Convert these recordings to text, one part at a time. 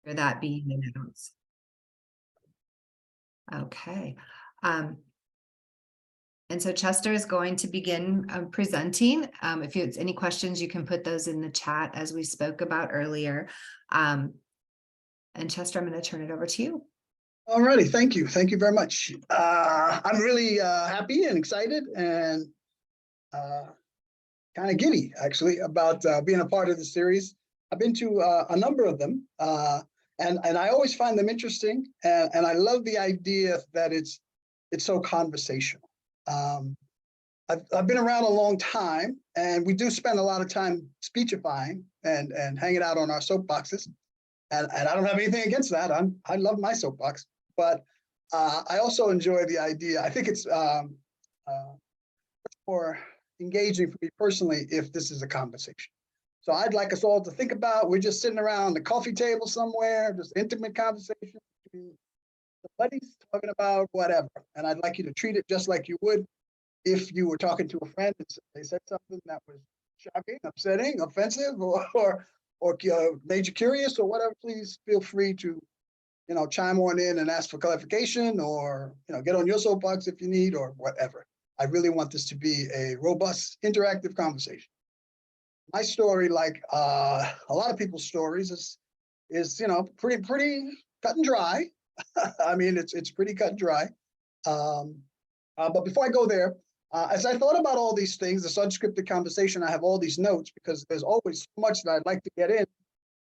for that being announced. Okay. And so Chester is going to begin presenting. If you have any questions, you can put those in the chat as we spoke about earlier. And Chester, I'm going to turn it over to you. All righty, thank you. Thank you very much. I'm really happy and excited and kind of giddy, actually, about being a part of the series. I've been to a number of them, and I always find them interesting, and I love the idea that it's so conversational. I've been around a long time, and we do spend a lot of time speechifying and hanging out on our soapboxes, and I don't have anything against that. I love my soapbox, but I also enjoy the idea. I think it's more engaging for me personally if this is a conversation. So I'd like us all to think about, we're just sitting around the coffee table somewhere, just intimate conversation between the buddies talking about whatever. And I'd like you to treat it just like you would if you were talking to a friend and they said something that was shocking, upsetting, offensive, or made you curious or whatever. Please feel free to, chime on in and ask for clarification, or, get on your soapbox if you need, or whatever. I really want this to be a robust, interactive conversation. My story, like a lot of people's stories, is pretty cut and dry. I mean, it's pretty cut and dry. But before I go there, as I thought about all these things, this unscripted conversation, I have all these notes because there's always so much that I'd like to get in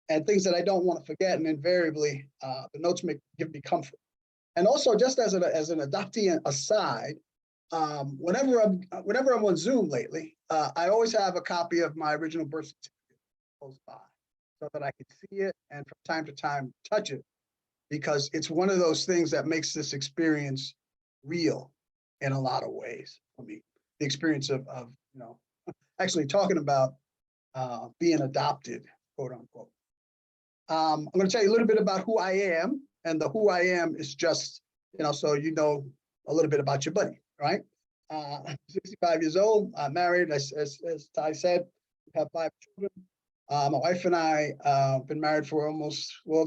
and things that I don't want to forget. And invariably, the notes give me comfort. And also, just as an adoptee aside, whenever I'm on Zoom lately, I always have a copy of my original birth certificate close by so that I can see it and from time to time touch it, because it's one of those things that makes this experience real in a lot of ways for me. The experience of actually talking about being adopted, quote unquote. I'm going to tell you a little bit about who I am, and the who I am is just, so you know a little bit about your buddy, right? I'm 65 years old. I'm married, as Ty said. We have 5 children. My wife and I have been married for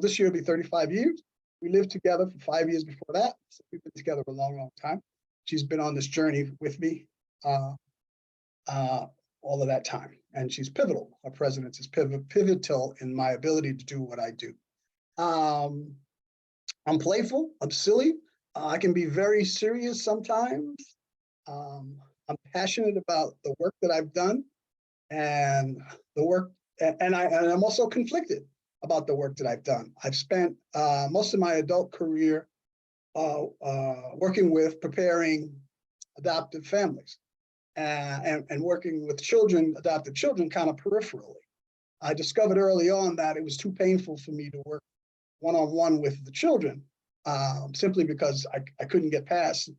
this year will be 35 years. We lived together for 5 years before that. So we've been together for a long, long time. She's been on this journey with me all of that time. And she's pivotal. Our presence is pivotal in my ability to do what I do. I'm playful. I'm silly. I can be very serious sometimes. I'm passionate about the work that I've done and the work, and I'm also conflicted about the work that I've done. I've spent most of my adult career working with preparing adoptive families and working with adopted children, kind of peripherally. I discovered early on that it was too painful for me to work one-on-one with the children, simply because I couldn't get past,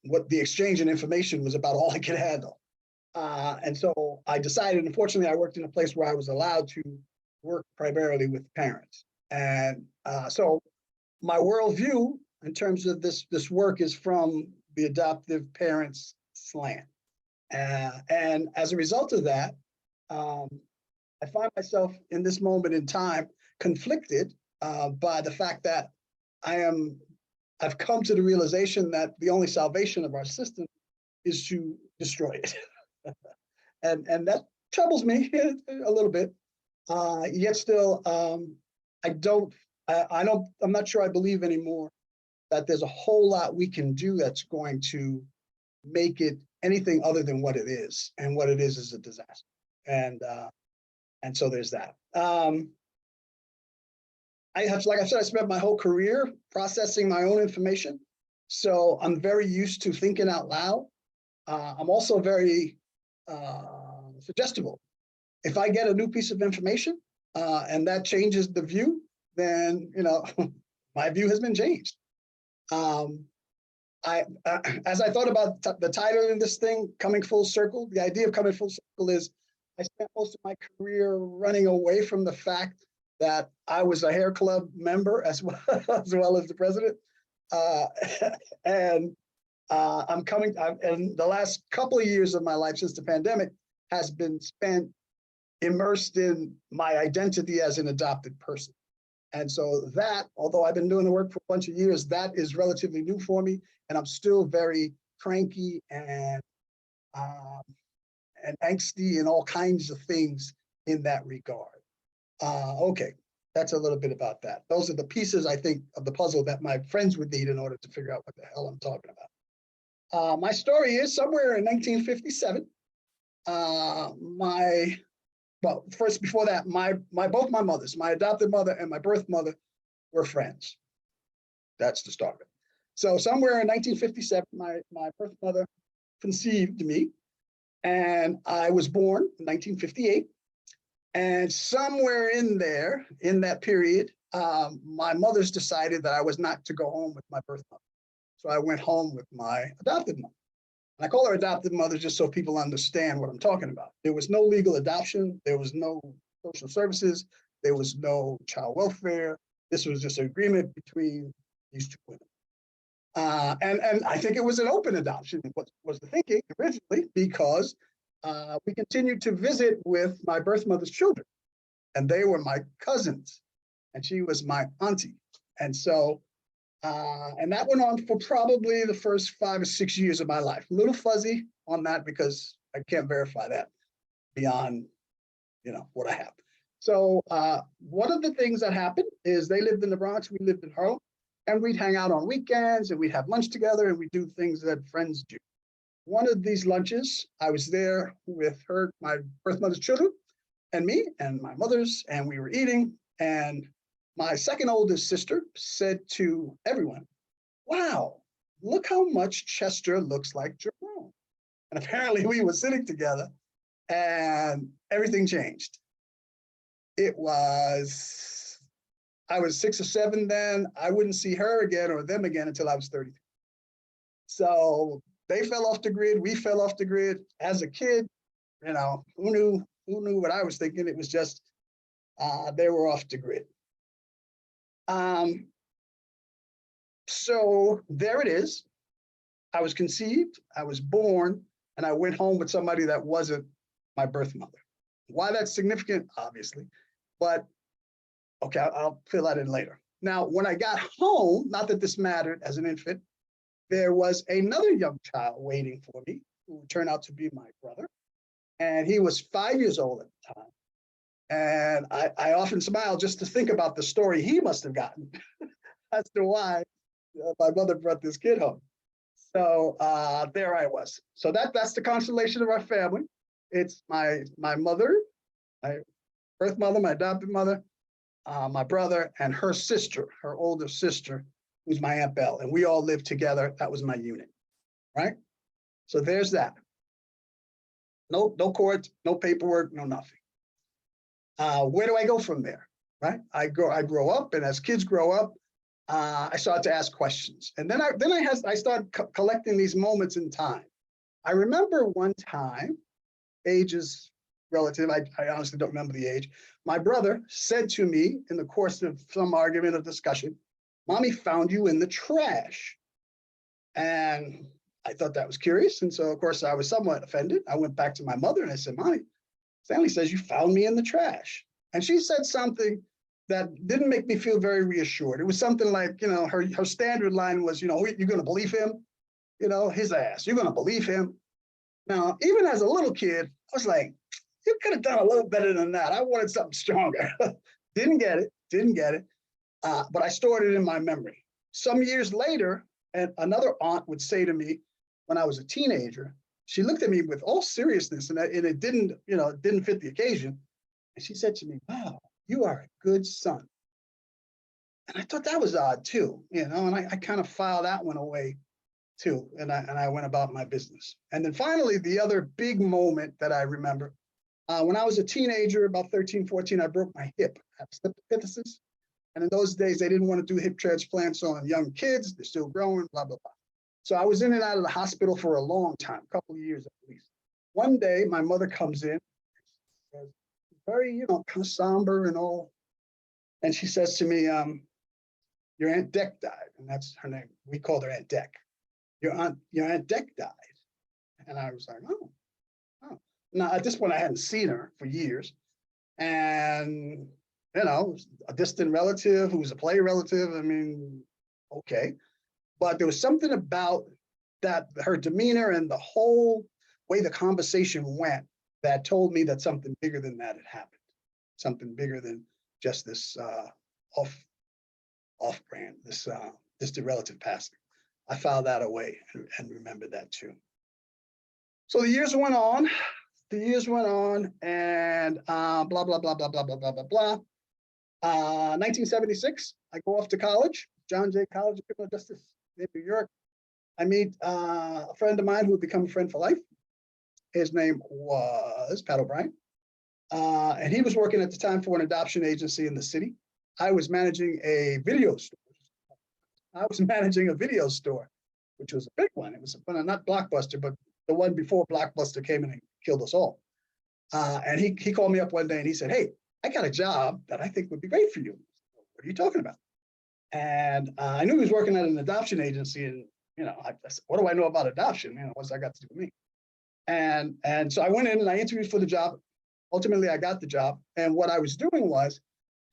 what the exchange in information was about all I could handle. And so I decided, unfortunately, I worked in a place where I was allowed to work primarily with parents. And so my worldview in terms of this work is from the adoptive parents' slant. And as a result of that, I find myself in this moment in time conflicted by the fact that I've come to the realization that the only salvation of our system is to destroy it. and that troubles me a little bit. Yet still, I'm not sure I believe anymore that there's a whole lot we can do that's going to make it anything other than what it is. And what it is a disaster. And so there's that. Like I said, I spent my whole career processing my own information. So I'm very used to thinking out loud. I'm also very suggestible. If I get a new piece of information and that changes the view, then, my view has been changed. As I thought about the title in this thing, Coming Full Circle, the idea of coming full circle is I spent most of my career running away from the fact that I was a hair club member as well as the president. And the last couple of years of my life since the pandemic has been spent immersed in my identity as an adopted person. And so that, although I've been doing the work for a bunch of years, that is relatively new for me. And I'm still very cranky and angsty and all kinds of things in that regard. Okay, that's a little bit about that. Those are the pieces, I think, of the puzzle that my friends would need in order to figure out what the hell I'm talking about. My story is somewhere in 1957. Well, first before that, both my mothers, my adopted mother and my birth mother, were friends. That's the start of it. So somewhere in 1957, my birth mother conceived me, and I was born in 1958. And somewhere in there, in that period, my mother's decided that I was not to go home with my birth mother. So I went home with my adopted mother. And I call her adopted mother just so people understand what I'm talking about. There was no legal adoption. There was no social services. There was no child welfare. This was just an agreement between these two women. And I think it was an open adoption, was the thinking originally, because we continued to visit with my birth mother's children, and they were my cousins, and she was my auntie. And so, and that went on for probably the first 5 or 6 years of my life. A little fuzzy on that because I can't verify that beyond, what I have. So one of the things that happened is they lived in the Bronx, we lived in Harlem, and we'd hang out on weekends and we'd have lunch together and we'd do things that friends do. One of these lunches, I was there with her, my birth mother's children, and me and my mother's, and we were eating. And my second oldest sister said to everyone, "Wow, look how much Chester looks like Jerome." And apparently we were sitting together and everything changed. I was 6 or 7 then. I wouldn't see her again or them again until I was 33. So they fell off the grid. We fell off the grid. As a kid, who knew what I was thinking? It was just they were off the grid. So there it is. I was conceived, I was born, and I went home with somebody that wasn't my birth mother. Why that's significant, obviously, but okay, I'll fill that in later. Now, when I got home, not that this mattered as an infant, there was another young child waiting for me who turned out to be my brother. And he was 5 years old at the time. And I often smile just to think about the story he must have gotten as to why my mother brought this kid home. So there I was. So that's the constellation of our family. It's my mother, my birth mother, my adopted mother, my brother, and her sister, her older sister, who's my Aunt Belle. And we all lived together. That was my unit, right? So there's that. No court, no paperwork, no nothing. Where do I go from there, right? I grow up, and as kids grow up, I started to ask questions. And then I started collecting these moments in time. I remember one time, age is relative, I honestly don't remember the age. My brother said to me in the course of some argument or discussion, "Mommy found you in the trash." And I thought that was curious. And so, of course, I was somewhat offended. I went back to my mother and I said, "Mommy, Stanley says you found me in the trash." And she said something that didn't make me feel very reassured. It was something like, her standard line was, "You're going to believe him? His ass, you're going to believe him?" Now, even as a little kid, I was like, you could have done a little better than that. I wanted something stronger. Didn't get it. But I stored it in my memory. Some years later, and another aunt would say to me when I was a teenager, she looked at me with all seriousness, and it didn't fit the occasion. And she said to me, "Wow, you are a good son." And I thought that was odd too, and I kind of filed that one away too. And I went about my business. And then finally, the other big moment that I remember, when I was a teenager, about 13, 14, I broke my hip. I had slip epiphysis. And in those days, they didn't want to do hip transplants on young kids. They're still growing, blah, blah, blah. So I was in and out of the hospital for a long time, a couple of years at least. One day, my mother comes in, very, kind of somber and all. And she says to me, "Your Aunt Deck died." And that's her name. We called her Aunt Deck. Your Aunt Deck died. And I was like, oh. Now, at this point, I hadn't seen her for years. And you know, a distant relative who was a play relative. I mean, okay. But there was something about that, her demeanor and the whole way the conversation went, that told me that something bigger than that had happened. Something bigger than just this off brand, this distant relative passing. I filed that away and remembered that too. So the years went on, and blah, blah, blah, blah, blah, blah, blah, blah, blah. 1976, I go off to college, John Jay College of Criminal Justice in New York. I meet a friend of mine who would become a friend for life. His name was Pat O'Brien. And he was working at the time for an adoption agency in the city. I was managing a video store. Which was a big one. It was not Blockbuster, but the one before Blockbuster came in and killed us all. And he called me up one day and he said, "Hey, I got a job that I think would be great for you." What are you talking about? And I knew he was working at an adoption agency, and I said, what do I know about adoption? What's that got to do with me? And so I went in and I interviewed for the job. Ultimately, I got the job. And what I was doing was,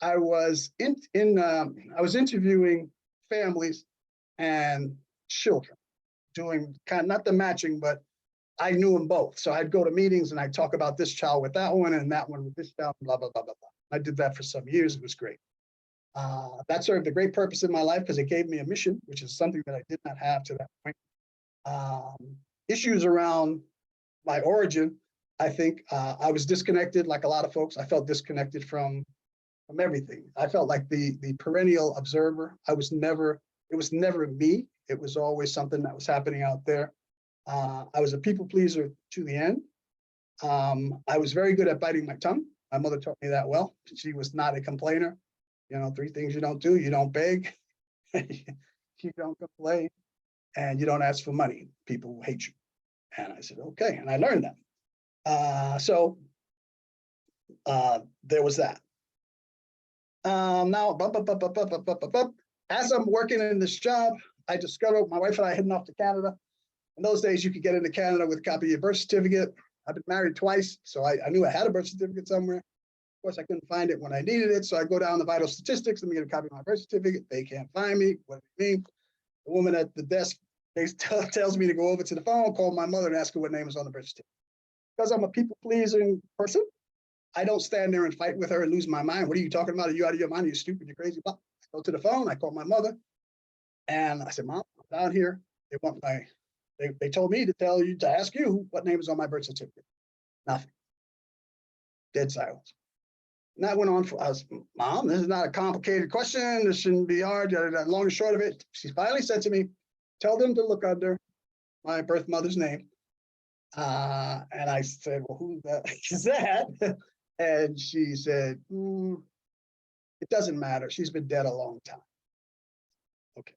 I was interviewing families and children, doing kind of not the matching, but I knew them both. So I'd go to meetings and I'd talk about this child with that one and that one with this child, blah, blah, blah, blah, blah. I did that for some years. It was great. That served a great purpose in my life because it gave me a mission, which is something that I did not have to that point. Issues around my origin, I think I was disconnected like a lot of folks. I felt disconnected from everything. I felt like the perennial observer. It was never me. It was always something that was happening out there. I was a people pleaser to the end. I was very good at biting my tongue. My mother taught me that well. She was not a complainer. 3 things you don't do: you don't beg, you don't complain, and you don't ask for money. People will hate you. And I said, okay, and I learned that. So there was that. Now, as I'm working in this job, I discovered my wife and I heading off to Canada. In those days, you could get into Canada with a copy of your birth certificate. I've been married twice, so I knew I had a birth certificate somewhere. Of course, I couldn't find it when I needed it, so I go down to Vital Statistics. Let me get a copy of my birth certificate. They can't find me. What do you mean? The woman at the desk tells me to go over to the phone, call my mother, and ask her what name is on the birth certificate. Because I'm a people-pleasing person, I don't stand there and fight with her and lose my mind. What are you talking about? Are you out of your mind? Are you stupid? You're crazy. I go to the phone. I call my mother, and I said, "Mom, I'm down here. They told me to ask you what name is on my birth certificate." Nothing. Dead silence. And that went on for us. "Mom, this is not a complicated question. This shouldn't be hard. Long and short of it," she finally said to me, "Tell them to look under my birth mother's name." And I said, "Well, who is that?" And she said, "It doesn't matter. She's been dead a long time." Okay.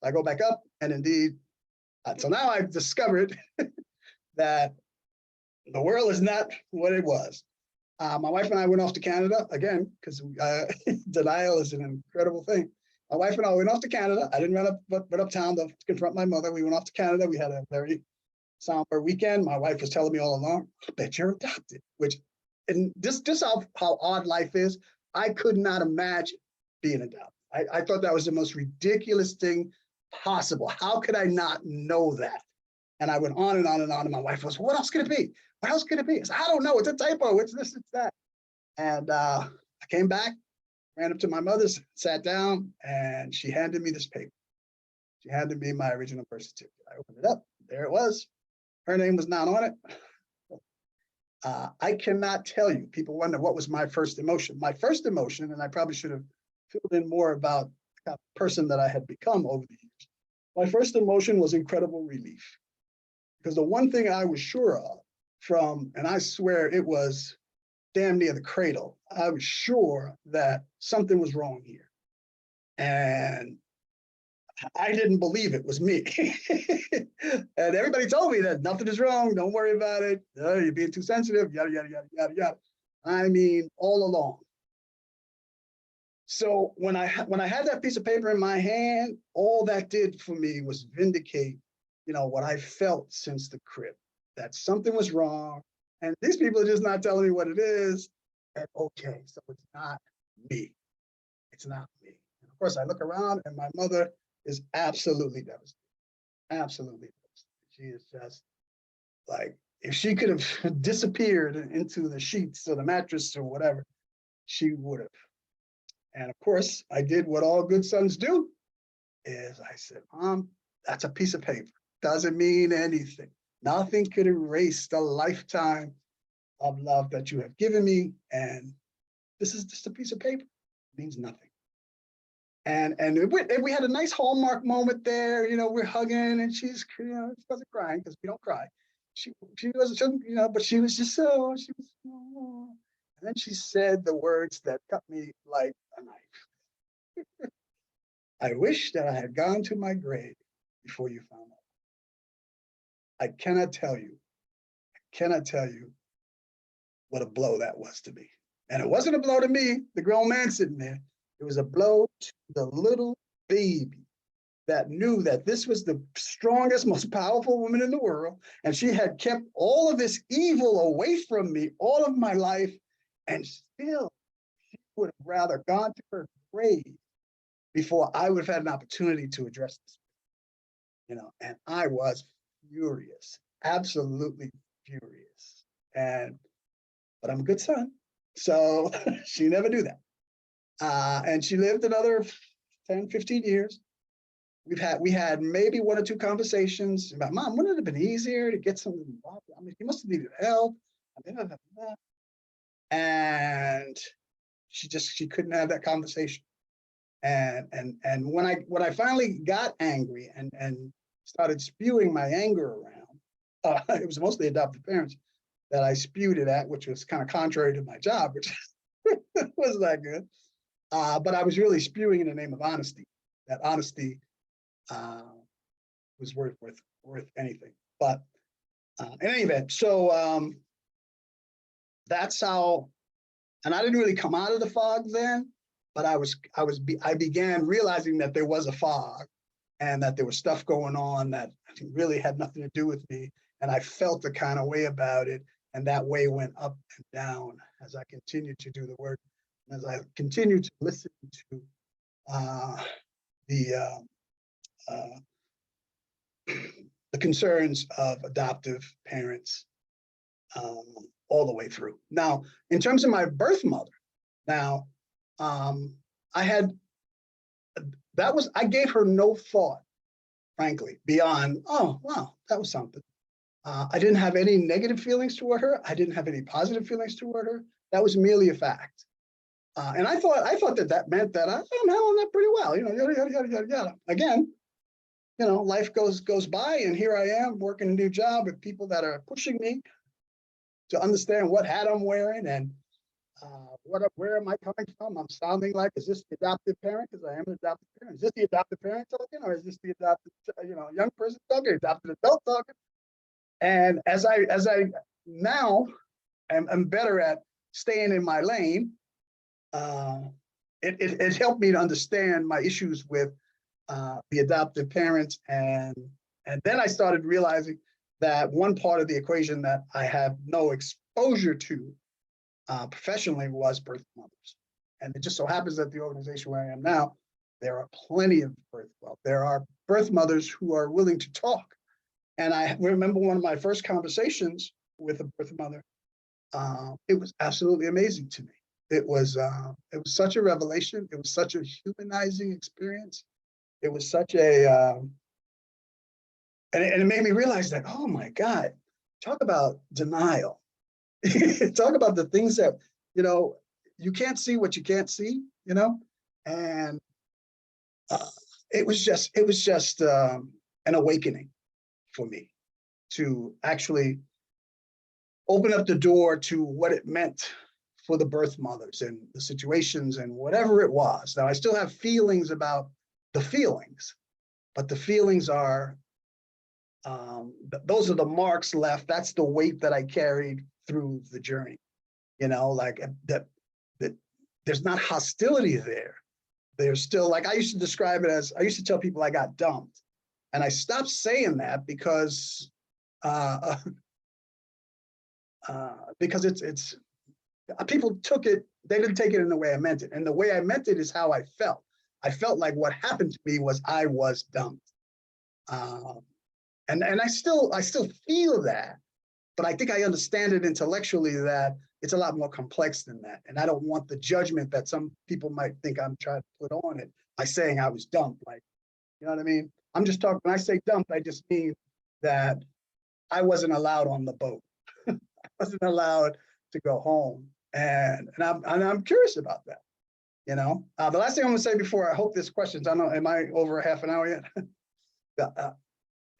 I go back up, and indeed, so now I've discovered that the world is not what it was. My wife and I went off to Canada again, because denial is an incredible thing. My wife and I went off to Canada. I didn't run uptown to confront my mother. We went off to Canada. We had a very somber weekend. My wife was telling me all along, "I bet you're adopted," and just how odd life is. I could not imagine being adopted. I thought that was the most ridiculous thing possible. How could I not know that? And I went on and on and on. And my wife was, "What else could it be? What else could it be?" I said, "I don't know. It's a typo. It's this, it's that." And I came back, ran up to my mother's, sat down, and she handed me this paper. She handed me my original birth certificate. I opened it up. There it was. Her name was not on it. I cannot tell you. People wonder what was my first emotion. My first emotion, and I probably should have filled in more about the kind of person that I had become over the years. My first emotion was incredible relief. Because the one thing I was sure of from, and I swear it was damn near the cradle, I was sure that something was wrong here. And I didn't believe it was me. And everybody told me that nothing is wrong. Don't worry about it. You're being too sensitive, yada, yada, yada, yada, yada. I mean, all along. So when I had that piece of paper in my hand, all that did for me was vindicate, what I felt since the crib, that something was wrong. And these people are just not telling me what it is. And okay, so it's not me. It's not me. And of course, I look around and my mother is absolutely devastated. Absolutely devastated. She is just like, if she could have disappeared into the sheets or the mattress or whatever, she would have. And of course, I did what all good sons do, is I said, Mom, that's a piece of paper. Doesn't mean anything. Nothing could erase the lifetime of love that you have given me. And this is just a piece of paper. It means nothing. And we had a nice hallmark moment there. You know, we're hugging and she's, you know, she wasn't crying because we don't cry. She wasn't, you know, but she was just so, she was, oh. And then she said the words that cut me like a knife. I wish that I had gone to my grave before you found out. I cannot tell you what a blow that was to me. And it wasn't a blow to me, the grown man sitting there. It was a blow to the little baby that knew that this was the strongest, most powerful woman in the world. And she had kept all of this evil away from me all of my life. And still, she would have rather gone to her grave before I would have had an opportunity to address this. You know, and I was furious, absolutely furious. But I'm a good son, so she never knew that. And she lived another 10, 15 years. We had maybe one or two conversations about, Mom, wouldn't it have been easier to get someone involved? I mean, you must have needed help. And she couldn't have that conversation. And when I finally got angry and started spewing my anger around, it was mostly adoptive parents that I spewed it at, which was kind of contrary to my job, which wasn't that good. But I was really spewing in the name of honesty. That honesty was worth anything. But in any event, so that's how. And I didn't really come out of the fog then, but I began realizing that there was a fog, and that there was stuff going on that really had nothing to do with me, and I felt a kind of way about it, and that way went up and down as I continued to do the work, as I continued to listen to the concerns of adoptive parents all the way through. Now, in terms of my birth mother, now I gave her no thought, frankly, beyond, oh, wow, that was something. I didn't have any negative feelings toward her. I didn't have any positive feelings toward her. That was merely a fact. And I thought that meant that I'm handling that pretty well, you know, yada, yada, yada, yada, yada. Again, you know, life goes by, and here I am working a new job with people that are pushing me to understand what hat I'm wearing and where am I coming from? I'm sounding like, is this the adoptive parent? Because I am an adoptive parent. Is this the adoptive parent talking, or is this the adopted, you know, young person talking, adopted adult talking? And as I now am better at staying in my lane, it helped me to understand my issues with the adoptive parents, and then I started realizing that one part of the equation that I have no exposure to professionally was birth mothers. And it just so happens that the organization where I am now, there are plenty of there are birth mothers who are willing to talk. And I remember one of my first conversations with a birth mother. It was absolutely amazing to me. It was such a revelation. It was such a humanizing experience. It was such a, and it made me realize that, oh my God, talk about denial. Talk about the things that, you know, you can't see what you can't see, you know, and it was just an awakening for me to actually open up the door to what it meant for the birth mothers and the situations and whatever it was. Now, I still have feelings about the feelings, but the feelings are, those are the marks left. That's the weight that I carried through the journey, you know, like that there's not hostility there. There's still, like, I used to describe it as, I used to tell people I got dumped, and I stopped saying that because it's people took it they didn't take it in the way I meant it. And the way I meant it is how I felt. I felt like what happened to me was I was dumped. And I still feel that, but I think I understand it intellectually that it's a lot more complex than that. And I don't want the judgment that some people might think I'm trying to put on it by saying I was dumped. Like, you know what I mean? I'm just talking, when I say dumped, I just mean that I wasn't allowed on the boat. I wasn't allowed to go home. And I'm curious about that. You know, the last thing I'm gonna say before, I hope there's questions. I don't know, am I over half an hour yet?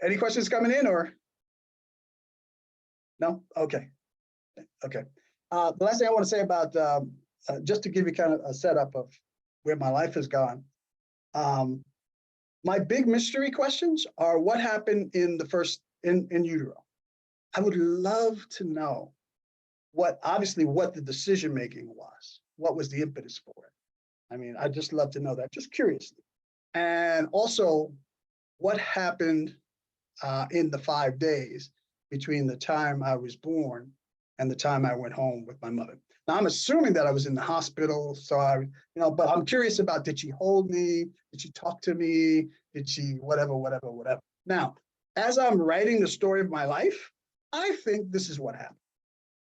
Any questions coming in or? No? Okay. Okay. The last thing I want to say about, just to give you kind of a setup of where my life has gone. My big mystery questions are what happened in the first, in utero. I would love to know obviously what the decision making was. What was the impetus for it? I mean, I'd just love to know that, just curiously. And also, what happened in the 5 days between the time I was born and the time I went home with my mother. Now, I'm assuming that I was in the hospital, so but I'm curious about, did she hold me? Did she talk to me? Did she whatever. Now, as I'm writing the story of my life, I think this is what happened.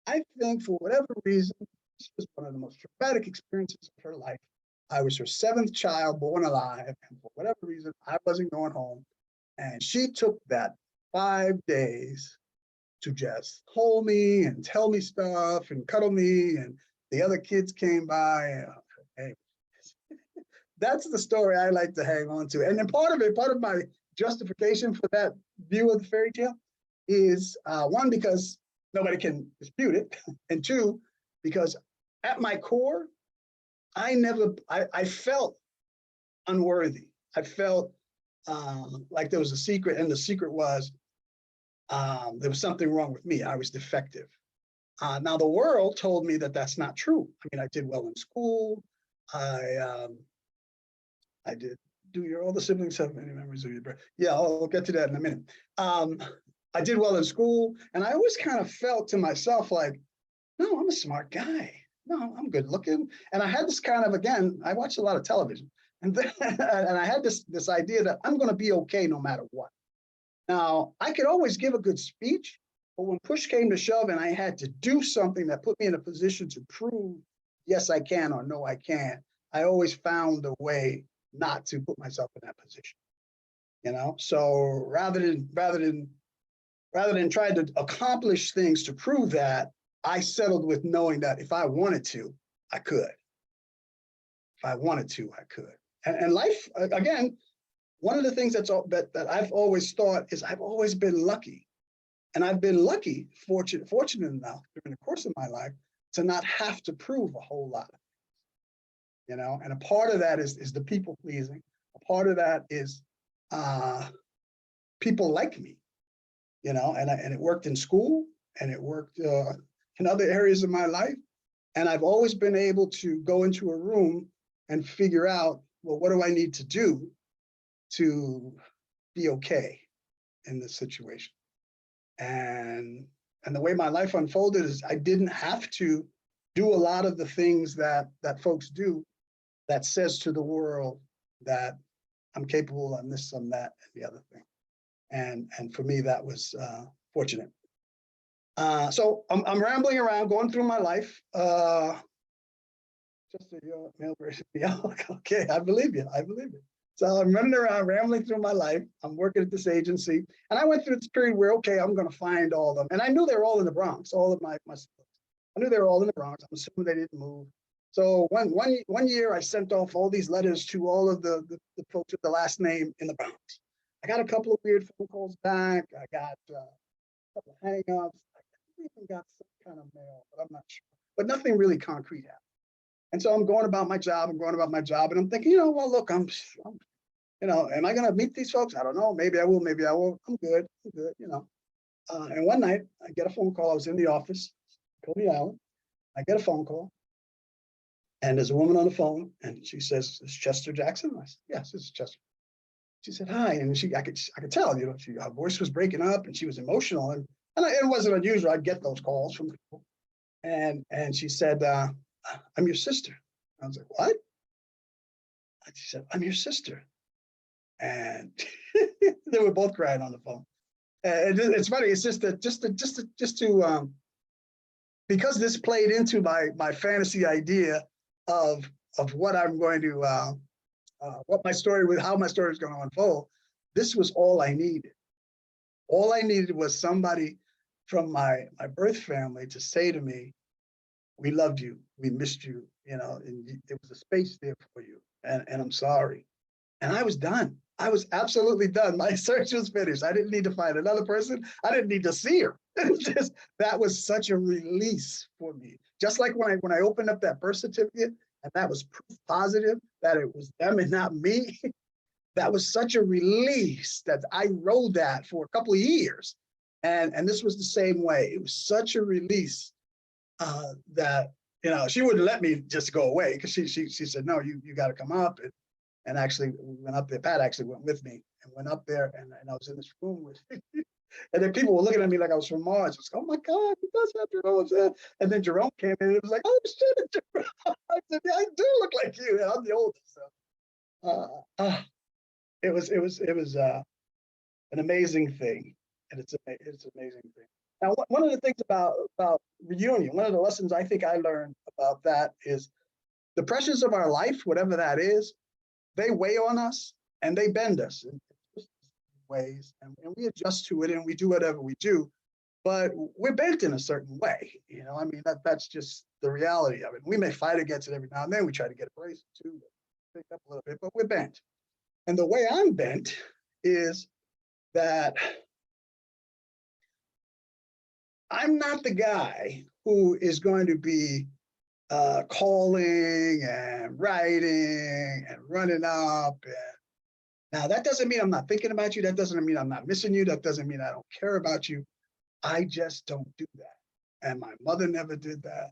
I think for whatever reason, this was one of the most traumatic experiences of her life. I was her 7th child born alive, and for whatever reason, I wasn't going home. And she took that 5 days to just hold me and tell me stuff and cuddle me, and the other kids came by. Hey, that's the story I like to hang on to. And then part of my justification for that view of the fairy tale is one, because nobody can dispute it, and two, because at my core, I felt unworthy. I felt like there was a secret, and the secret was there was something wrong with me. I was defective. Now the world told me that that's not true. I mean, I did well in school. I did. Do all the siblings have any memories of your birth? Yeah, I'll get to that in a minute. I did well in school, and I always kind of felt to myself like, no, I'm a smart guy. No, I'm good looking. And I had this kind of, again, I watched a lot of television, and I had this idea that I'm going to be okay no matter what. Now, I could always give a good speech, but when push came to shove and I had to do something that put me in a position to prove, yes, I can or no, I can't, I always found a way not to put myself in that position. So rather than trying to accomplish things to prove that, I settled with knowing that if I wanted to, I could. If I wanted to, I could. And life, again, one of the things that I've always thought is I've always been lucky. And I've been fortunate enough during the course of my life to not have to prove a whole lot. And a part of that is the people pleasing. A part of that is people like me, and it worked in school, and it worked in other areas of my life. And I've always been able to go into a room and figure out, well, what do I need to do to be okay in this situation? And the way my life unfolded is I didn't have to do a lot of the things that folks do that says to the world that I'm capable of this, some that, and the other thing. And for me, that was fortunate. So I'm rambling around, going through my life. Just a male version. Yeah, okay, I believe you. So I'm running around, rambling through my life. I'm working at this agency. And I went through this period where, okay, I'm going to find all of them. And I knew they were all in the Bronx, all of my siblings. I knew they were all in the Bronx. I'm assuming they didn't move. So one year, I sent off all these letters to all of the folks with the last name in the Bronx. I got a couple of weird phone calls back. I got a couple of hang-ups. I even got some kind of mail, but I'm not sure. But nothing really concrete happened. And so I'm going about my job. And I'm thinking, well, look, am I going to meet these folks? I don't know. Maybe I will. Maybe I won't. I'm good. And one night I get a phone call. I was in the office, Coney Island. I get a phone call. And there's a woman on the phone, and she says, "Is Chester Jackson?" I said, "Yes, this is Chester." She said, "Hi," and I could tell, her voice was breaking up, and she was emotional, and it wasn't unusual. I'd get those calls from people, and she said, I'm your sister. I was like, what? And she said, I'm your sister. And they were both crying on the phone. And it's funny. It's just that just to because this played into my fantasy idea of what I'm going to what my story with how my story is going to unfold. This was all I needed. All I needed was somebody from my birth family to say to me, we loved you, we missed you, you know, and there was a space there for you, and I'm sorry. And I was done. I was absolutely done. My search was finished. I didn't need to find another person. I didn't need to see her. It was just, that was such a release for me. Just like when I opened up that birth certificate, and that was proof positive that it was them and not me. That was such a release that I rode that for a couple of years. And this was the same way. It was such a release that, you know, she wouldn't let me just go away, because she said, no, you got to come up. And actually we went up there. Pat actually went with me and went up there, and I was in this room with and then people were looking at me like I was from Mars. I was like, oh my God, he does have Jerome. And then Jerome came in and it was like, oh shit, Jerome. I said, yeah, I do look like you. And I'm the oldest. So it was an amazing thing. And it's an amazing thing. Now, one of the things about reunion, one of the lessons I think I learned about that is the pressures of our life, whatever that is, they weigh on us and they bend us in ways, and we adjust to it and we do whatever we do, but we're bent in a certain way. You know, I mean, that's just the reality of it. We may fight against it every now and then. We try to get a brace too, pick up a little bit, but we're bent. And the way I'm bent is that I'm not the guy who is going to be calling and writing and running up. And now that doesn't mean I'm not thinking about you. That doesn't mean I'm not missing you. That doesn't mean I don't care about you. I just don't do that. And my mother never did that.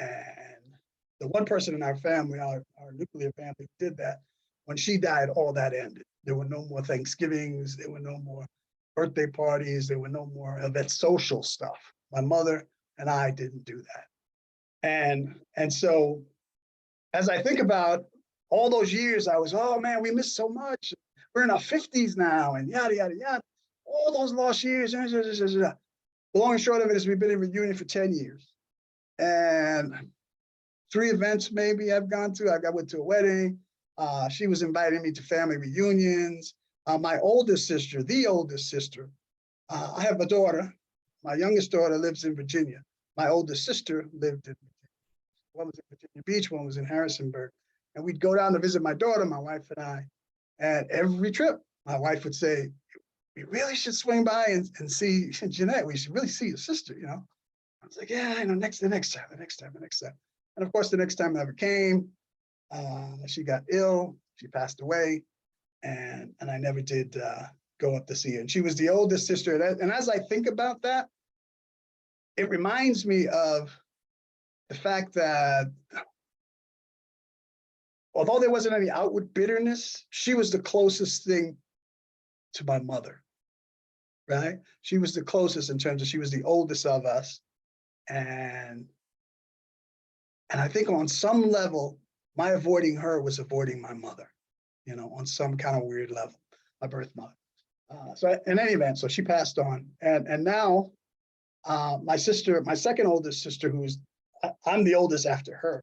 And the one person in our family, our nuclear family, did that. When she died, all that ended. There were no more Thanksgivings. There were no more birthday parties. There were no more of that social stuff. My mother and I didn't do that. And so as I think about all those years, I was, oh man, we missed so much. We're in our 50s now, and yada, yada, yada. All those lost years. The long and short of it is we've been in reunion for 10 years. And 3 events maybe I've gone to. I went to a wedding. She was inviting me to family reunions. My oldest sister, the oldest sister, I have a daughter. My youngest daughter lives in Virginia. My oldest sister lived in Virginia. One was in Virginia Beach, one was in Harrisonburg. And we'd go down to visit my daughter, my wife and I. And every trip, my wife would say, we really should swing by and see Jeanette. We should really see your sister, you know? I was like, yeah, I know, the next time. And of course, the next time never came. She got ill, she passed away, and I never did go up to see her. And she was the oldest sister. And as I think about that, it reminds me of the fact that although there wasn't any outward bitterness, she was the closest thing to my mother, right? She was the closest in terms of she was the oldest of us. And I think on some level, my avoiding her was avoiding my mother, you know, on some kind of weird level, my birth mother. So in any event, so she passed on. And now my sister, my second oldest sister, I'm the oldest after her.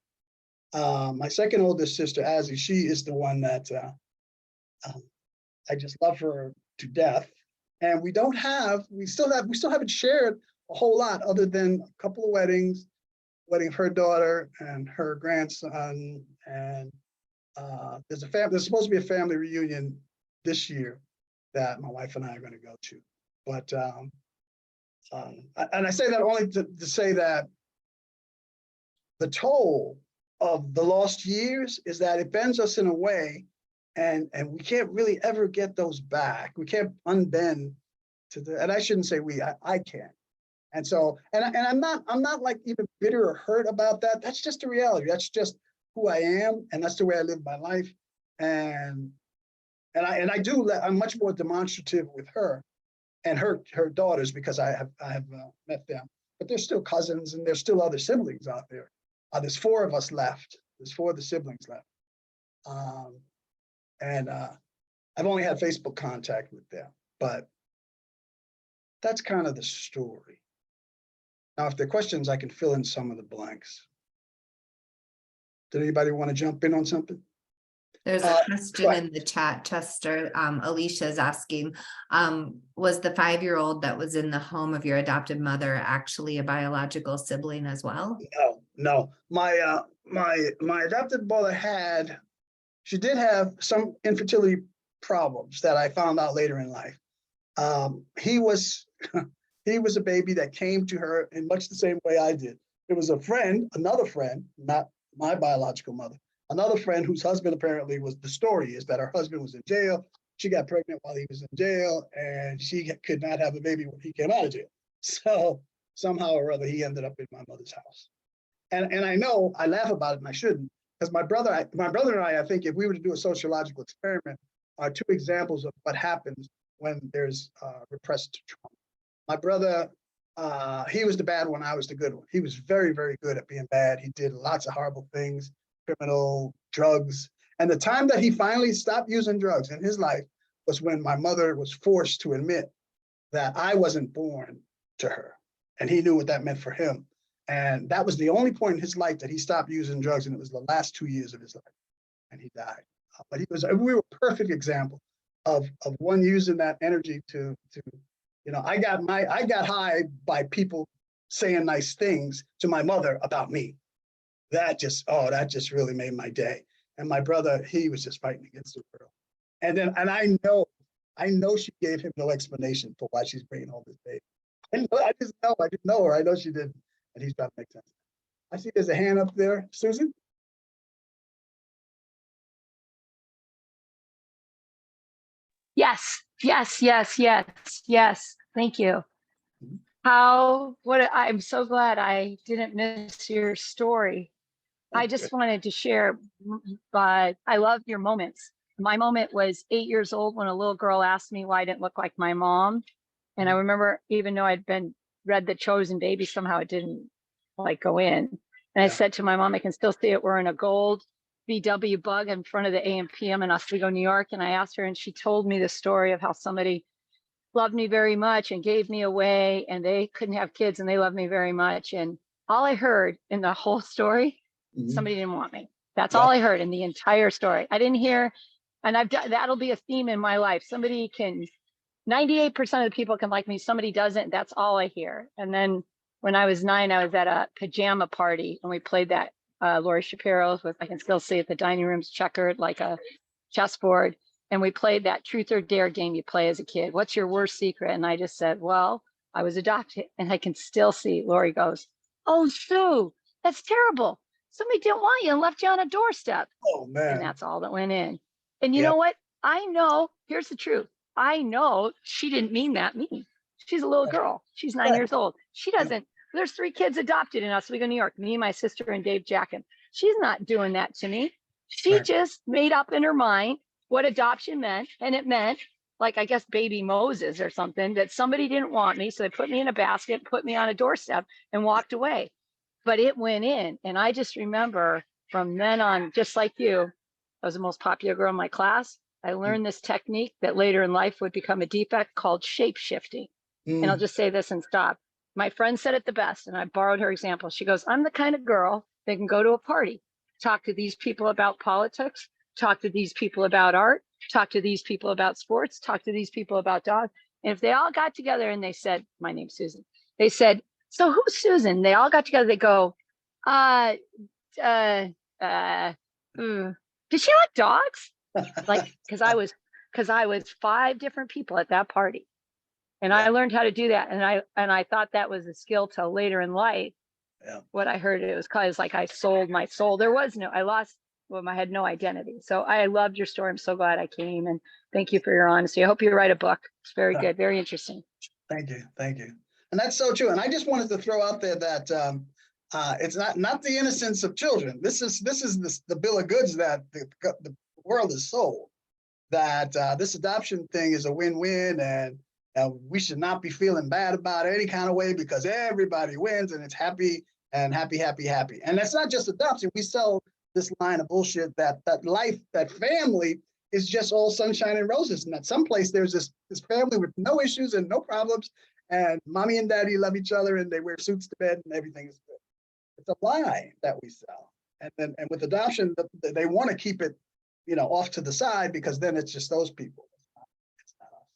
My second oldest sister, Azzy, she is the one that I just love her to death. And we still haven't shared a whole lot other than a couple of weddings, wedding of her daughter and her grandson. And there's supposed to be a family reunion this year that my wife and I are going to go to. But and I say that only to say that the toll of the lost years is that it bends us in a way, and we can't really ever get those back. We can't unbend and I shouldn't say I can't. And so, and I'm not like even bitter or hurt about that. That's just the reality. That's just who I am, and that's the way I live my life. And I'm much more demonstrative with her and her daughters, because I have met them. But they're still cousins and there's still other siblings out there. There's 4 of us left. There's 4 of the siblings left. And I've only had Facebook contact with them, but that's kind of the story. Now, if there are questions, I can fill in some of the blanks. Did anybody want to jump in on something? There's a question right. in the chat, Chester. Alicia's asking, was the 5-year-old that was in the home of your adopted mother actually a biological sibling as well? No. My adopted mother she did have some infertility problems that I found out later in life. He was a baby that came to her in much the same way I did. It was a friend, another friend, not my biological mother, another friend whose husband apparently was, the story is that her husband was in jail. She got pregnant while he was in jail, and she could not have a baby when he came out of jail. So somehow or other, he ended up in my mother's house. And I know I laugh about it, and I shouldn't, because my brother and I think if we were to do a sociological experiment, are 2 examples of what happens when there's repressed trauma. My brother, he was the bad one, I was the good one. He was very, very good at being bad. He did lots of horrible things, criminal, drugs. And the time that he finally stopped using drugs in his life was when my mother was forced to admit that I wasn't born to her. And he knew what that meant for him. And that was the only point in his life that he stopped using drugs, and it was the last 2 years of his life, and he died. But we were a perfect example of one using that energy to I got high by people saying nice things to my mother about me. That just really made my day. And my brother, he was just fighting against the world. And I know she gave him no explanation for why she's bringing all this baby. I just know her. I know she didn't. And he's trying to make sense. I see there's a hand up there, Susan. Yes. Thank you. I'm so glad I didn't miss your story. I just wanted to share, but I love your moments. My moment was 8 years old when a little girl asked me why I didn't look like my mom. And I remember, even though I'd read The Chosen Baby, somehow it didn't go in. And I said to my mom, I can still see it wearing a gold VW Bug in front of the AM/PM in Oswego, New York. And I asked her, and she told me the story of how somebody loved me very much and gave me away, and they couldn't have kids and they loved me very much. And all I heard in the whole story, somebody didn't want me. That's all I heard in the entire story. I didn't hear, and that'll be a theme in my life. 98% of the people can like me, somebody doesn't. That's all I hear. And then when I was 9, I was at a pajama party and we played that Laurie Shapiro's with, I can still see it, the dining room's checkered like a chessboard. And we played that truth or dare game you play as a kid. What's your worst secret? And I just said, well, I was adopted. And I can still see Laurie goes, oh, Sue, that's terrible. Somebody didn't want you and left you on a doorstep. Oh, man. And that's all that went in. And you know what? I know, here's the truth. I know she didn't mean that mean. She's a little girl. She's 9 years old. She doesn't, there's 3 kids adopted in Oswego, New York, me, my sister, and Dave Jacken. She's not doing that to me. She just made up in her mind what adoption meant. And it meant, like, I guess, baby Moses or something, that somebody didn't want me. So they put me in a basket, put me on a doorstep and walked away. But it went in. And I just remember from then on, just like you, I was the most popular girl in my class. I learned this technique that later in life would become a defect called shape shifting. And I'll just say this and stop. My friend said it the best, and I borrowed her example. She goes, I'm the kind of girl that can go to a party, talk to these people about politics, talk to these people about art, talk to these people about sports, talk to these people about dogs. And if they all got together and they said, my name's Susan, they said, so who's Susan? They all got together, they go, does she like dogs? Like, because I was 5 different people at that party. And I learned how to do that. And I thought that was a skill till later in life. What I heard, it was like I sold my soul. I had no identity. So I loved your story. I'm so glad I came, and thank you for your honesty. I hope you write a book. It's very good, very interesting. Thank you. And that's so true. And I just wanted to throw out there that it's not the innocence of children. This is the bill of goods that the world is sold. That this adoption thing is a win-win, and we should not be feeling bad about it any kind of way because everybody wins and it's happy and happy, happy, happy. And that's not just adoption. We sell this line of bullshit that life, that family is just all sunshine and roses. And at some place there's this family with no issues and no problems, and mommy and daddy love each other and they wear suits to bed and everything is good. It's a lie that we sell. And with adoption, they want to keep it, you know, off to the side, because then it's just those people. It's not us.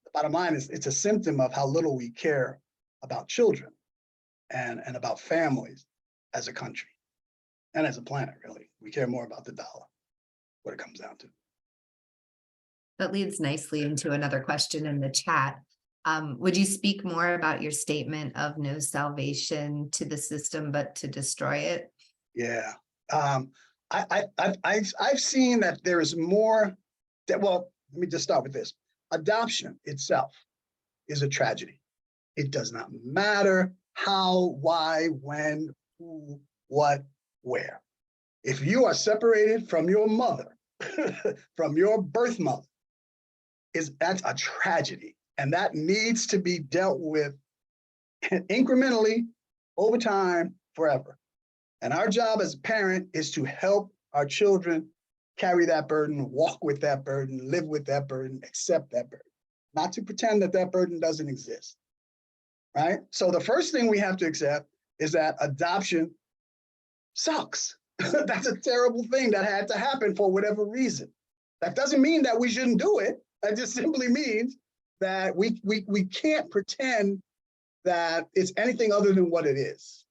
The bottom line is it's a symptom of how little we care about children and about families as a country and as a planet, really. We care more about the dollar, what it comes down to. That leads nicely into another question in the chat. Would you speak more about your statement of no salvation to the system, but to destroy it? Yeah. I've seen that there is more that, well, let me just start with this. Adoption itself is a tragedy. It does not matter how, why, when, who, what, where. If you are separated from your mother, from your birth mother, that's a tragedy. And that needs to be dealt with incrementally over time, forever. And our job as a parent is to help our children carry that burden, walk with that burden, live with that burden, accept that burden, not to pretend that that burden doesn't exist, right? So the first thing we have to accept is that adoption sucks. That's a terrible thing that had to happen for whatever reason. That doesn't mean that we shouldn't do it. That just simply means that we can't pretend that it's anything other than what it is,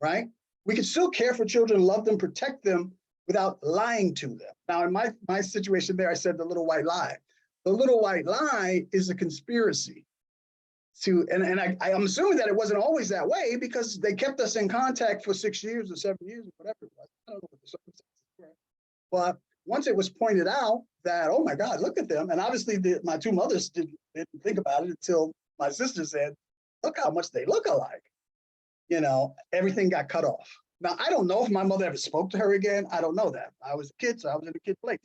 right? We can still care for children, love them, protect them without lying to them. Now, in my situation there, I said the little white lie. The little white lie is a conspiracy to, and I'm assuming that it wasn't always that way, because they kept us in contact for 6 years or 7 years or whatever it was. I don't know what the circumstances were. But once it was pointed out that, oh my God, look at them. And obviously my two mothers didn't think about it until my sister said, look how much they look alike. You know, everything got cut off. Now, I don't know if my mother ever spoke to her again. I don't know that. I was a kid, so I was in a kid place.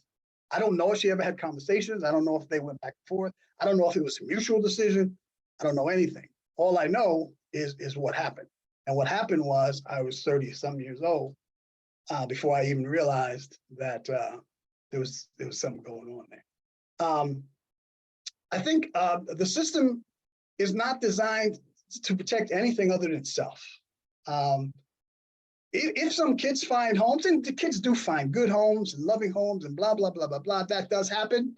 I don't know if she ever had conversations. I don't know if they went back and forth. I don't know if it was a mutual decision. I don't know anything. All I know is what happened. And what happened was I was 30-some years old before I even realized that there was something going on there. I think the system is not designed to protect anything other than itself. If some kids find homes, and the kids do find good homes and loving homes and blah, blah, blah, blah, blah, that does happen,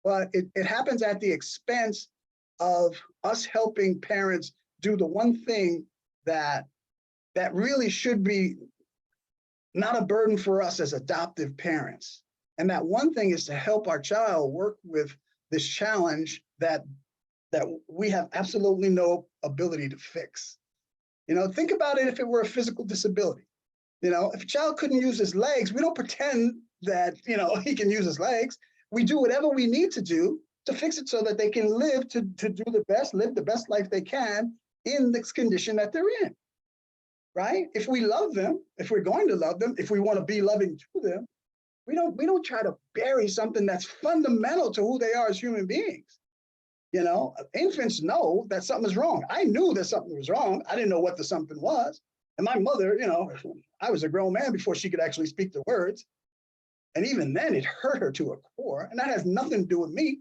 but it happens at the expense of us helping parents do the one thing that really should be not a burden for us as adoptive parents. And that one thing is to help our child work with this challenge that we have absolutely no ability to fix. You know, think about it if it were a physical disability. You know, if a child couldn't use his legs, we don't pretend that, you know, he can use his legs. We do whatever we need to do to fix it so that they can live to live the best life they can in this condition that they're in, right? If we love them, if we're going to love them, if we want to be loving to them, we don't try to bury something that's fundamental to who they are as human beings. You know, infants know that something is wrong. I knew that something was wrong. I didn't know what the something was. And my mother, you know, I was a grown man before she could actually speak the words. And even then it hurt her to a core. And that has nothing to do with me.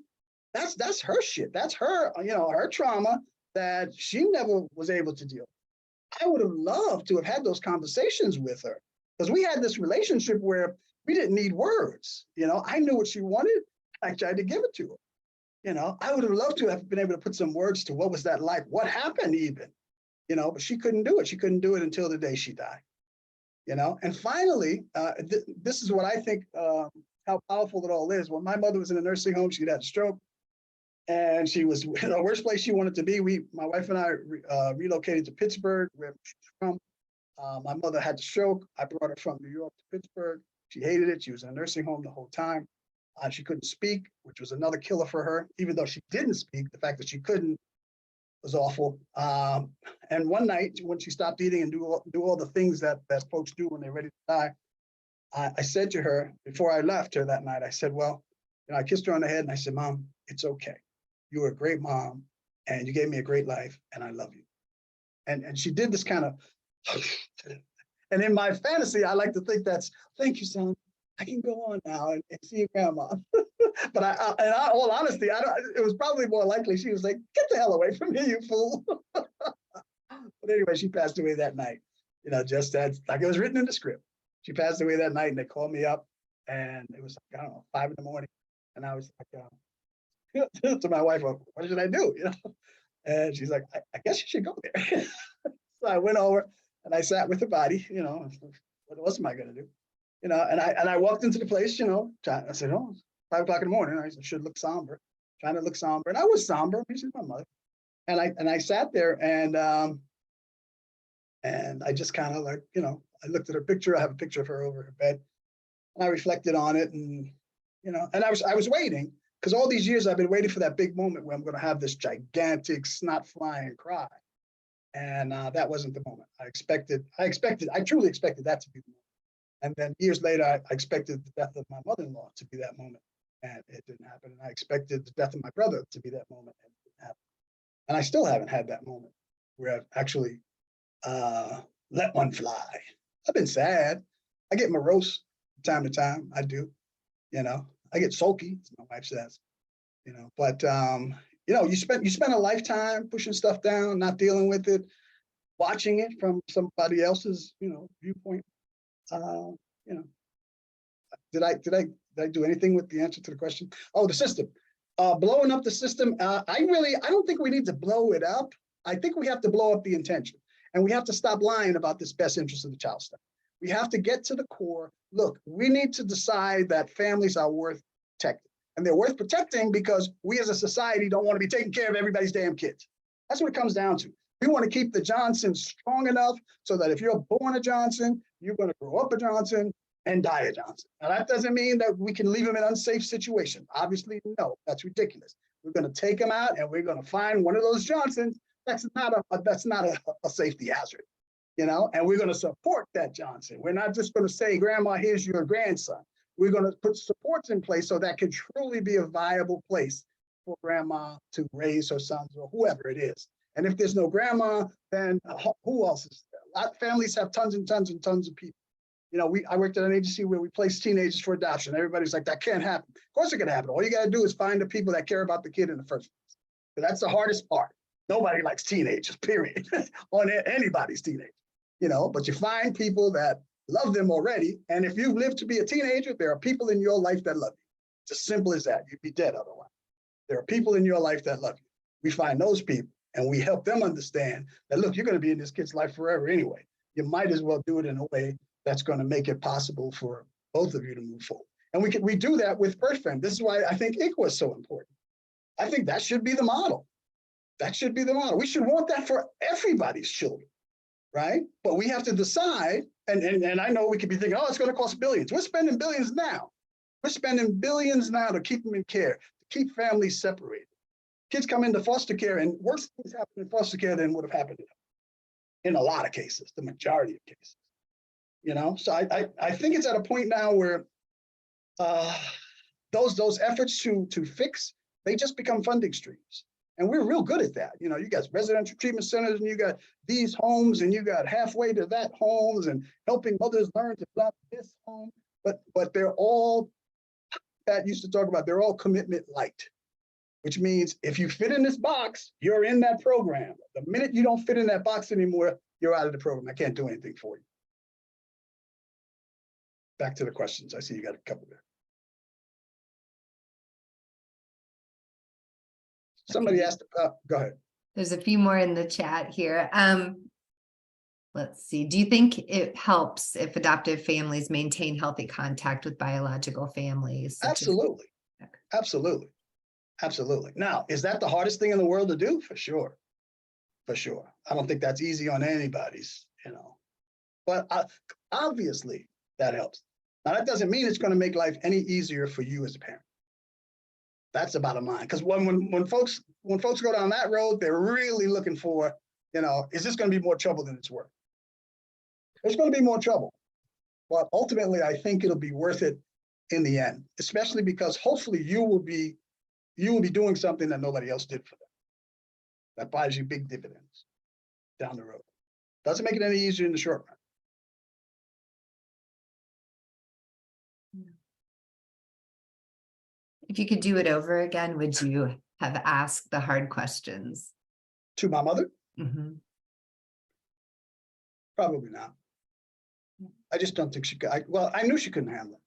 That's her shit. That's her, you know, her trauma that she never was able to deal with. I would have loved to have had those conversations with her, because we had this relationship where we didn't need words. You know, I knew what she wanted. I tried to give it to her. You know, I would have loved to have been able to put some words to what was that like, what happened even, you know, but she couldn't do it. She couldn't do it until the day she died, you know. And finally, this is what I think, how powerful it all is. When my mother was in a nursing home, she had a stroke and she was in the worst place she wanted to be. My wife and I relocated to Pittsburgh, where she's from. My mother had the stroke. I brought her from New York to Pittsburgh. She hated it. She was in a nursing home the whole time. She couldn't speak, which was another killer for her. Even though she didn't speak, the fact that she couldn't was awful. And one night when she stopped eating and do all the things that folks do when they're ready to die, I said to her, before I left her that night, I said, well, you know, I kissed her on the head and I said, Mom, it's okay. You were a great mom and you gave me a great life and I love you. And she did this kind of, and in my fantasy, I like to think that's, thank you, son. I can go on now and see your grandma. But in all honesty, it was probably more likely she was like, get the hell away from me, you fool. But anyway, she passed away that night, just as like it was written in the script. She passed away that night and they called me up and it was like, I don't know, 5 a.m. And I was like, to my wife, well, what should I do? And she's like, I guess you should go there. So I went over and I sat with the body, what else am I going to do? And I walked into the place, I said, oh, 5 o'clock in the morning. I should look somber, trying to look somber. And I was somber. She's my mother. And I sat there and I just kind of like, I looked at her picture. I have a picture of her over her bed. And I reflected on it and, and I was waiting because all these years I've been waiting for that big moment where I'm going to have this gigantic snot flying cry. And that wasn't the moment. I truly expected that to be the moment. And then years later, I expected the death of my mother-in-law to be that moment, and it didn't happen. And I expected the death of my brother to be that moment, and it didn't happen. And I still haven't had that moment where I've actually let one fly. I've been sad. I get morose from time to time. I do, I get sulky, as my wife says, but you spend a lifetime pushing stuff down, not dealing with it, watching it from somebody else's, viewpoint. Did I do anything with the answer to the question? Oh, the system, blowing up the system. I don't think we need to blow it up. I think we have to blow up the intention, and we have to stop lying about this best interest of the child stuff. We have to get to the core. Look, we need to decide that families are worth protecting, and they're worth protecting because we as a society don't want to be taking care of everybody's damn kids. That's what it comes down to. We want to keep the Johnsons strong enough so that if you're born a Johnson, you're going to grow up a Johnson and die a Johnson. Now, that doesn't mean that we can leave them in unsafe situations. Obviously, no, that's ridiculous. We're going to take them out and we're going to find one of those Johnsons. That's not a safety hazard, and we're going to support that Johnson. We're not just going to say, Grandma, here's your grandson. We're going to put supports in place so that can truly be a viable place for Grandma to raise her sons or whoever it is. And if there's no grandma, then who else is there? Families have tons and tons and tons of people. I worked at an agency where we placed teenagers for adoption. Everybody's like, that can't happen. Of course it can happen. All you got to do is find the people that care about the kid in the first place. But that's the hardest part. Nobody likes teenagers, period, on anybody's teenager. But you find people that love them already. And if you've lived to be a teenager, there are people in your life that love you. It's as simple as that. You'd be dead otherwise. There are people in your life that love you. We find those people. And we help them understand that, look, you're going to be in this kid's life forever anyway. You might as well do it in a way that's going to make it possible for both of you to move forward. And we do that with birth family. This is why I think ICWA is so important. I think that should be the model. That should be the model. We should want that for everybody's children, right? But we have to decide, and I know we could be thinking, oh, it's going to cost billions. We're spending billions now. We're spending billions now to keep them in care, to keep families separated. Kids come into foster care and worse things happen in foster care than would have happened in a lot of cases, the majority of cases. So I think it's at a point now where those efforts to fix, they just become funding streams. And we're real good at that. You got residential treatment centers and you got these homes and you got halfway to that homes and helping mothers learn to love this home. But they're all, Pat used to talk about, they're all commitment light. Which means if you fit in this box, you're in that program. The minute you don't fit in that box anymore, you're out of the program. I can't do anything for you. Back to the questions. I see you got a couple there. Somebody asked, go ahead. There's a few more in the chat here. Let's see. Do you think it helps if adoptive families maintain healthy contact with biological families? Absolutely. Absolutely. Absolutely. Now, is that the hardest thing in the world to do? For sure. For sure. I don't think that's easy on anybody's, but obviously that helps. Now, that doesn't mean it's going to make life any easier for you as a parent. That's the bottom line. Because when folks go down that road, they're really looking for, is this going to be more trouble than it's worth? There's going to be more trouble. But ultimately, I think it'll be worth it in the end, especially because hopefully you will be doing something that nobody else did for them. That buys you big dividends. down the road. Doesn't make it any easier in the short run. If you could do it over again, would you have asked the hard questions? To my mother, Mhm. probably not. I just don't think she could. Well, I knew she couldn't handle it.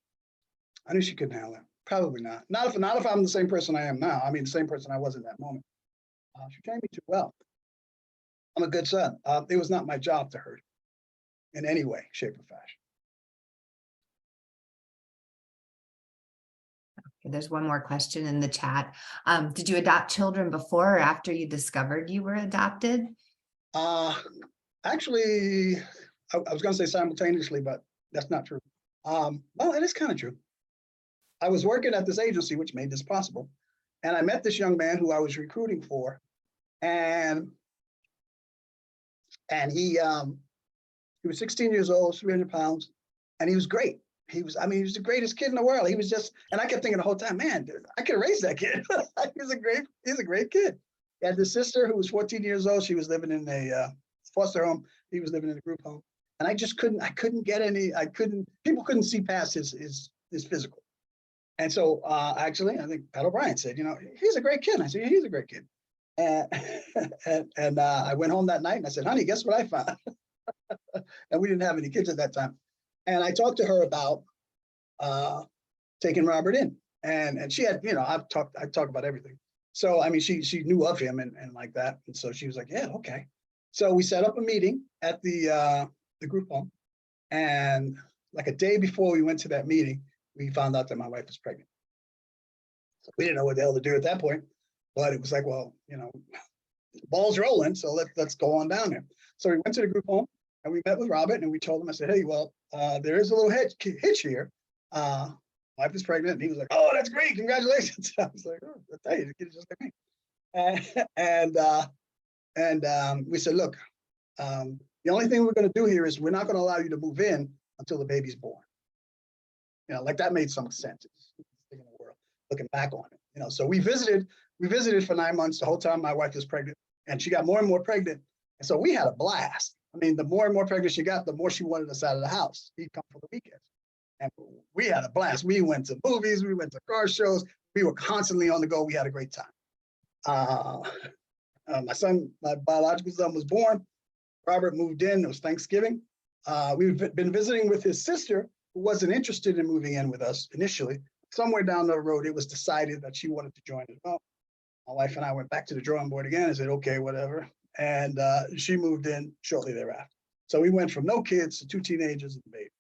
I knew she couldn't handle it. Probably not. Not if I'm the same person I am now. I mean, the same person I was in that moment. She trained me too well. I'm a good son. It was not my job to hurt in any way, shape, or fashion. Okay, there's one more question in the chat. Did you adopt children before or after you discovered you were adopted? Actually, I was going to say simultaneously, but that's not true. Well, it is kind of true. I was working at this agency, which made this possible. And I met this young man who I was recruiting for. And he was 16 years old, 300 pounds, and he was great. He was the greatest kid in the world. He was just, and I kept thinking the whole time, man, dude, I could raise that kid. he's a great kid. He had this sister who was 14 years old. She was living in a foster home. He was living in a group home. And I couldn't get any, people couldn't see past his physical. And so actually, I think Pat O'Brien said, he's a great kid. And I said, yeah, he's a great kid. And I went home that night and I said, honey, guess what I found? And we didn't have any kids at that time. And I talked to her about taking Robert in. And she had, I talk about everything. So, I mean, she knew of him and like that. And so she was like, yeah, okay. So we set up a meeting at the group home. And like a day before we went to that meeting, we found out that my wife was pregnant. So we didn't know what the hell to do at that point. But it was like, well, the ball's rolling. So let's go on down there. So we went to the group home and we met with Robert and we told him, I said, hey, well, there is a little hitch here. Wife is pregnant. And he was like, oh, that's great. Congratulations. I was like, oh, I'll tell you, the kid is just like me. And we said, look, the only thing we're going to do here is we're not going to allow you to move in until the baby's born. Like that made some sense. It's the thing in the world, looking back on it. So we visited for 9 months. The whole time my wife was pregnant and she got more and more pregnant. And so we had a blast. I mean, the more and more pregnant she got, the more she wanted us out of the house. He'd come for the weekends. And we had a blast. We went to movies, we went to car shows. We were constantly on the go. We had a great time. My biological son was born. Robert moved in. It was Thanksgiving. We've been visiting with his sister, who wasn't interested in moving in with us initially. Somewhere down the road, it was decided that she wanted to join as well. My wife and I went back to the drawing board again and said, okay, whatever. And she moved in shortly thereafter. So we went from no kids to 2 teenagers and a baby.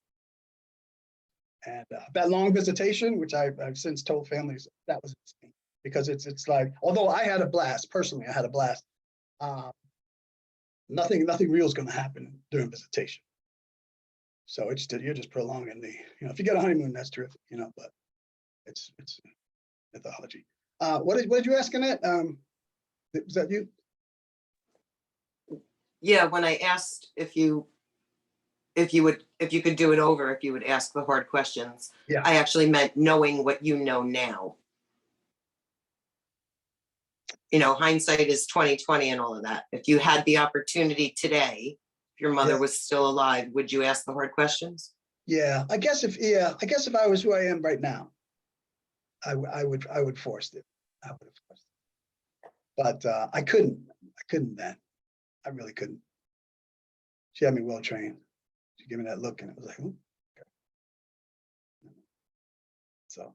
And that long visitation, which I've since told families, that was insane. Because it's like, although I had a blast, personally, I had a blast. Nothing real is going to happen during visitation. So you're just prolonging the, if you get a honeymoon, that's terrific, but it's mythology. What did you ask, Annette? Was that you? Yeah, when I asked if you could do it over, if you would ask the hard questions, Yeah. I actually meant knowing what you know now. Hindsight is 20/20 and all of that. If you had the opportunity today, if your mother was still alive, would you ask the hard questions? Yeah, I guess if I was who I am right now, I would force it. I would have forced it. But I couldn't then. I really couldn't. She had me well trained. She gave me that look and it was like, ooh, okay. So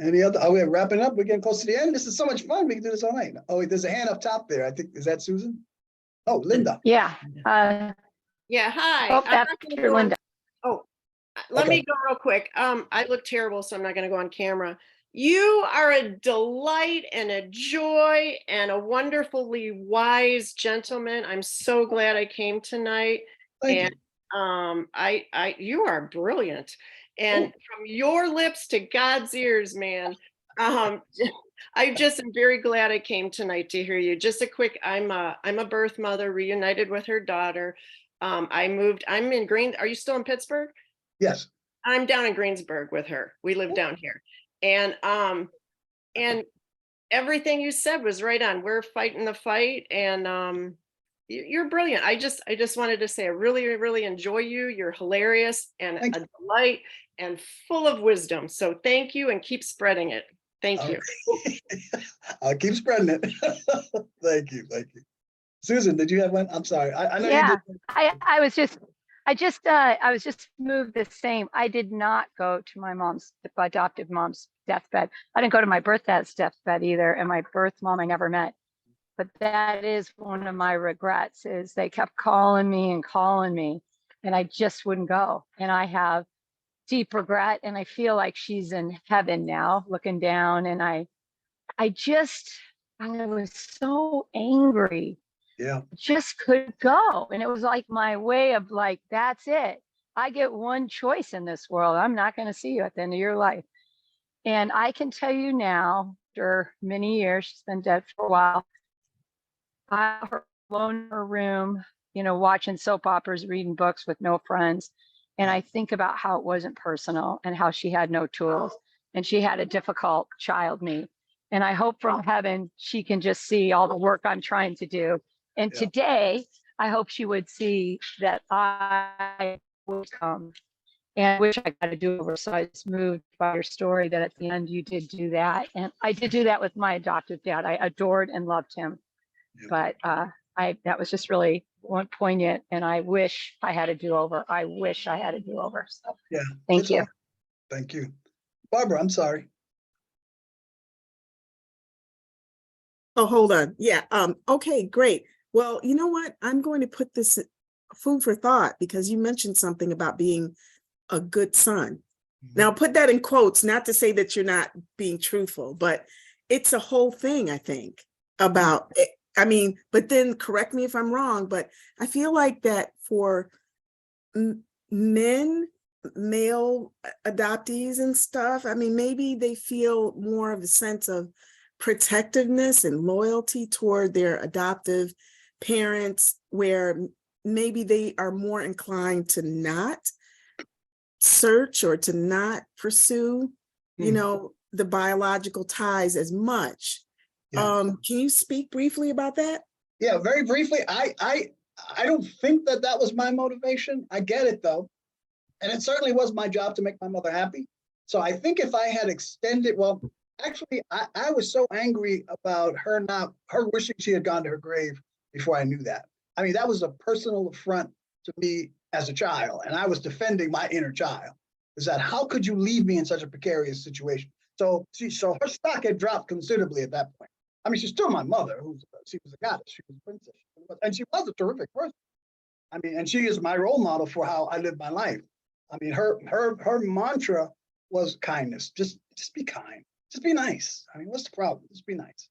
any other, we're wrapping up. We're getting close to the end. This is so much fun. We can do this all night. Oh, wait, there's a hand up top there. I think, is that Susan? Oh, Linda. Yeah. Yeah, hi. Oh, I'm not gonna after go on- Linda. Let Okay. me go real quick. I look terrible, so I'm not going to go on camera. You are a delight and a joy and a wonderfully wise gentleman. I'm so glad I came tonight. Thank you. You are brilliant. And from your lips to God's ears, man. I just am very glad I came tonight to hear you. Just a quick, I'm a birth mother, reunited with her daughter. I'm in are you still in Pittsburgh? Yes. I'm down in Greensburg with her. We live down here. And everything you said was right on. We're fighting the fight, and you're brilliant. I just wanted to say I really, really enjoy you. You're hilarious and Thank a delight and full of wisdom. So thank you, and keep spreading it. Thank you. Okay. I'll keep spreading it. Thank you. Thank you. Susan, did you have one? I'm sorry. I know Yeah, you did. I was just moved the same. I did not go to my adoptive mom's deathbed. I didn't go to my birth dad's deathbed either. And my birth mom I never met. But that is one of my regrets, is they kept calling me and I just wouldn't go. And I have deep regret, and I feel like she's in heaven now looking down. And I was so angry. Yeah. Just could go. And it was like my way of like, that's it. I get one choice in this world. I'm not going to see you at the end of your life. And I can tell you now, after many years, she's been dead for a while, I was alone in her room, watching soap operas, reading books with no friends. And I think about how it wasn't personal and how she had no tools and she had a difficult child me. And I hope from heaven, she can just see all the work I'm trying to do. And Yeah. today, I hope she would see that I would come, and I wish I got to do over. So I just moved by your story that at the end you did do that. And I did do that with my adoptive dad. I adored and loved him. Yeah. But that was just really one poignant, and I wish I had a do-over. I wish I had a do-over. So Yeah. thank it's you. all- Thank you. Barbara, I'm sorry. Oh, hold on. Yeah. Okay, great. Well, you know what? I'm going to put this food for thought, because you mentioned something about being a good son. Now, put that in quotes, not to say that you're not being truthful, but it's a whole thing, I think, about it. I mean, but then correct me if I'm wrong, but I feel like that for men, male adoptees and stuff, I mean, maybe they feel more of a sense of protectiveness and loyalty toward their adoptive parents, where maybe they are more inclined to not search or to not pursue, the biological ties as much. Yeah. Can you speak briefly about that? Yeah, very briefly. I don't think that was my motivation. I get it though. And it certainly was my job to make my mother happy. So I think if I had extended, well, actually, I was so angry about her wishing she had gone to her grave before I knew that. I mean, that was a personal affront to me as a child. And I was defending my inner child. Is that how could you leave me in such a precarious situation? So her stock had dropped considerably at that point. I mean, she's still my mother. She was a goddess. She was a princess. And she was a terrific person. I mean, and she is my role model for how I live my life. I mean, her mantra was kindness. Just be kind. Just be nice. I mean, what's the problem? Just be nice.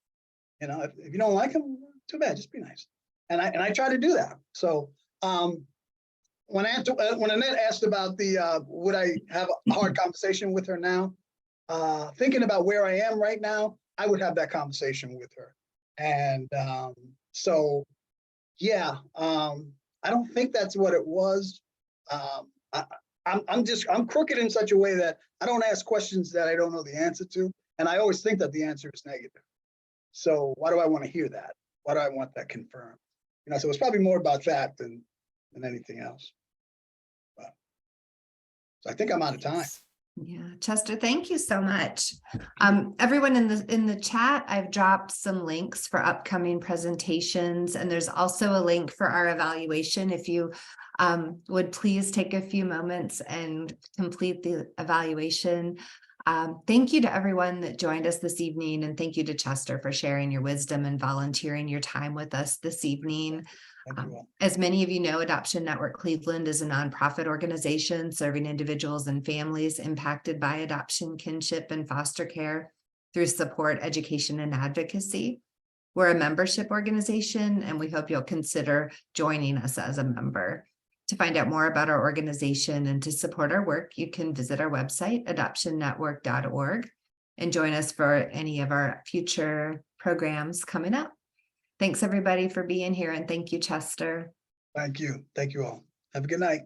If you don't like him, too bad. Just be nice. And I try to do that. So when Annette asked about would I have a hard conversation with her now, thinking about where I am right now, I would have that conversation with her. And so, yeah, I don't think that's what it was. I'm crooked in such a way that I don't ask questions that I don't know the answer to. And I always think that the answer is negative. So why do I want to hear that? Why do I want that confirmed? So it's probably more about that than anything else. But, so I think I'm out of time. Yeah, Chester, thank you so much. Everyone in the chat, I've dropped some links for upcoming presentations, and there's also a link for our evaluation. If you would please take a few moments and complete the evaluation. Thank you to everyone that joined us this evening, and thank you to Chester for sharing your wisdom and volunteering your time with us this evening. As many of you know, Adoption Network Cleveland is a nonprofit organization serving individuals and families impacted by adoption, kinship, and foster care through support, education, and advocacy. We're a membership organization, and we hope you'll consider joining us as a member. To find out more about our organization and to support our work, you can visit our website, adoptionnetwork.org, and join us for any of our future programs coming up. Thanks everybody for being here, and thank you, Chester. Thank you. Thank you all. Have a good night.